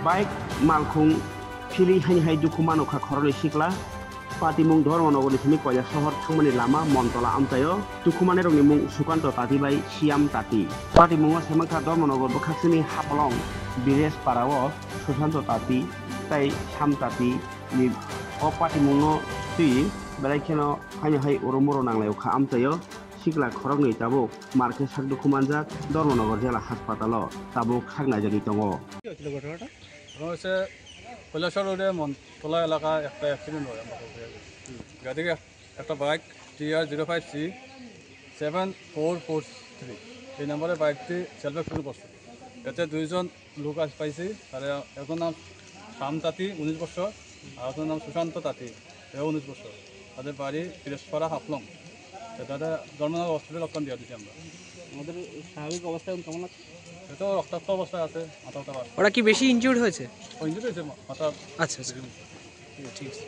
Bike মালখুং ফিলি high दुखु मानुखा खरनै सिख्ला पाटिमुं धर्मनगरनि थुनि कयला शहर थांमानि लामा मनतला आमतायो दुखुमाने रंनि मुं सुकान्त ताति बाय सियाम ताति पाटिमुंआ सेमांखा धर्मनगर बखाक्सिनि हापलं बिरेस पाराओ सुशान्त ताति ताई साम ताति नि अ पाटिमुंनो तु बेलायखेनो हाय उरुमुरो नांलायाव खा आमतायो सिग्ला खरगनै ताबुक मार्के साक दुखुमानजाक धर्मनगर जिल्ला हासपाताल ताबुक सागनायजोनि दङ। কৈলাসর রোডে মনতলা এলাকা একটা অ্যাক্সিডেন্ট হয় আমরা গাড়ি একটা বাইক TR05C 7443 এই নম্বরে বাইকটি সেলফ অ্যাক্সিডেন্ট করছে। এতে দুইজন লোক পাইছি, তারা একজন নাম শাম তাঁতি 19 বছর আর একজন নাম সুশান্ত তাঁতি 19 বছর। তাদের বাড়ি পিরেশপাড়া হাফলং। তাদের ধর্মনগর হসপিটাল অক্ষণ দিয়ে দিচ্ছি আমরা। আমাদের স্বাভাবিক অবস্থায় কেমন আছে? এটা রক্তাক্ত অবস্থায় আছে, মাথা ওরা কি বেশি ইনজিউর্ড হয়েছে? ইনজিউর্ড হয়েছে মাথা। আচ্ছা ঠিক আছে।